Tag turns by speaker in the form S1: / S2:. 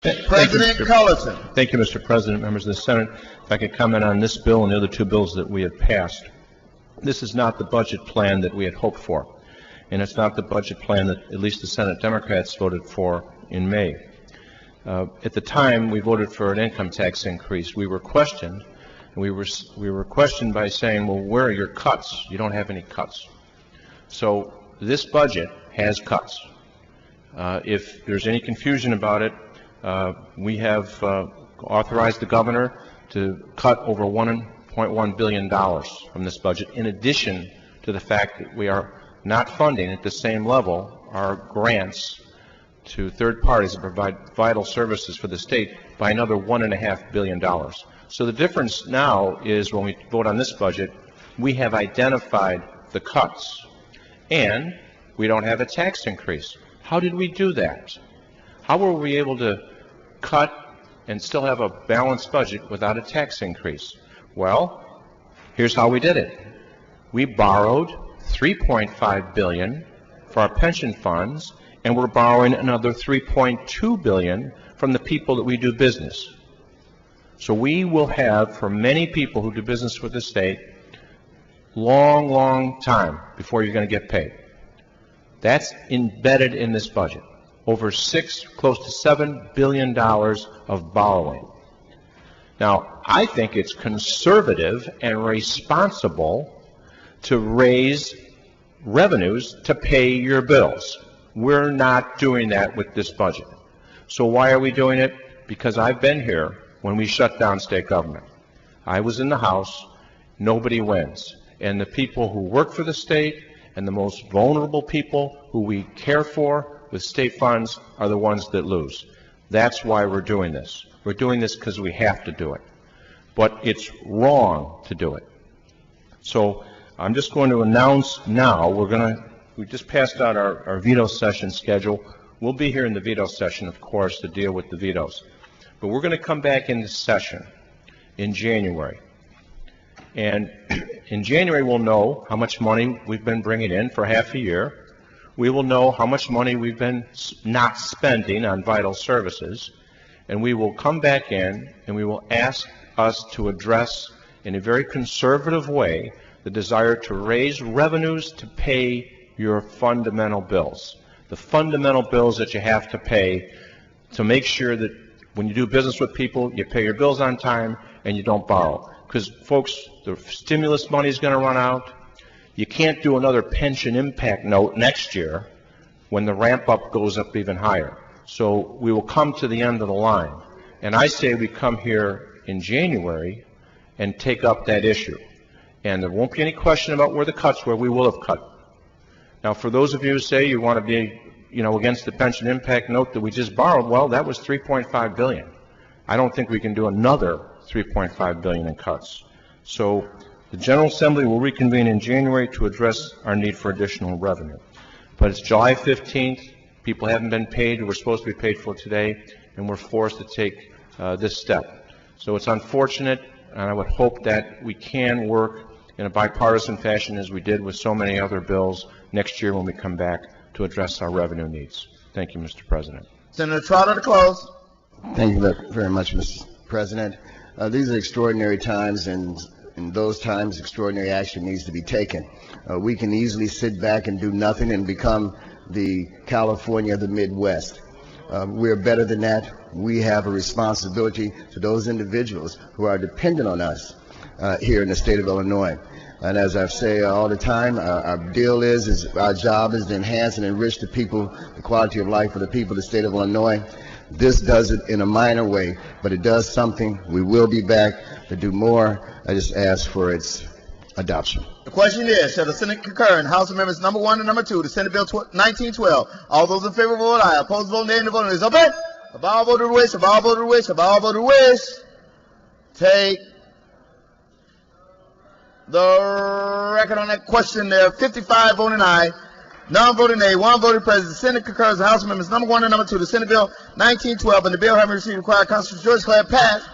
S1: President Cullerton.
S2: Thank you, Mr. President, members of the Senate. If I could comment on this bill and the other two bills that we have passed. This is not the budget plan that we had hoped for, and it's not the budget plan that at least the Senate Democrats voted for in May. At the time, we voted for an income tax increase. We were questioned, and we were questioned by saying, well, where are your cuts? You don't have any cuts. So this budget has cuts. If there's any confusion about it, we have authorized the governor to cut over $1.1 billion from this budget, in addition to the fact that we are not funding at the same level our grants to third parties that provide vital services for the state by another $1.5 billion. So the difference now is when we vote on this budget, we have identified the cuts, and we don't have a tax increase. How did we do that? How were we able to cut and still have a balanced budget without a tax increase? Well, here's how we did it. We borrowed $3.5 billion for our pension funds, and we're borrowing another $3.2 billion from the people that we do business. So we will have, for many people who do business with the state, long time before you're going to get paid. That's embedded in this budget. Over close to $7 billion of borrowing. Now, I think it's conservative and responsible to raise revenues to pay your bills. We're not doing that with this budget. So why are we doing it? Because I've been here when we shut down state government. I was in the House. Nobody wins. And the people who work for the state and the most vulnerable people who we care for with state funds are the ones that lose. That's why we're doing this. We're doing this because we have to do it. But it's wrong to do it. So I'm just going to announce now, we just passed out our veto session schedule. We'll be here in the veto session, of course, to deal with the vetoes. But we're going to come back into session in January. And in January, we'll know how much money we've been bringing in for half a year. We will know how much money we've been not spending on vital services. And we will come back in and we will ask us to address in a very conservative way the desire to raise revenues to pay your fundamental bills. The fundamental bills that you have to pay to make sure that when you do business with people, you pay your bills on time and you don't borrow. Because, folks, the stimulus money is going to run out. You can't do another pension impact note next year when the ramp-up goes up even higher. So we will come to the end of the line. And I say we come here in January and take up that issue. And there won't be any question about where the cuts were. We will have cut. Now, for those of you who say you want to be, against the pension impact note that we just borrowed, well, that was $3.5 billion. I don't think we can do another $3.5 billion in cuts. So the General Assembly will reconvene in January to address our need for additional revenue. But it's July 15th. People haven't been paid who were supposed to be paid for today, and we're forced to take this step. So it's unfortunate, and I would hope that we can work in a bipartisan fashion as we did with so many other bills next year when we come back to address our revenue needs. Thank you, Mr. President.
S1: Senator Trotter to close.
S3: Thank you very much, Mr. President. These are extraordinary times, and in those times, extraordinary action needs to be taken. We can easily sit back and do nothing and become the California of the Midwest. We're better than that. We have a responsibility to those individuals who are dependent on us here in the state of Illinois. And as I say all the time, our deal is our job is to enhance and enrich the people, the quality of life for the people of the state of Illinois. This does it in a minor way, but it does something. We will be back to do more. I just ask for its adoption.
S1: The question is, shall the Senate concur in House Amendments number 1 and number 2 to Senate Bill 1912? All those in favor vote aye. Opposed vote nay, and the vote is open. Have all voted wish, have all voted wish, have all voted wish. Take the record on that question. There are 55 voting aye, none voting nay, 1 voting present. The Senate concurs in House Amendments number 1 and number 2 to Senate Bill 1912, and the bill having received required constitutional majority declared passed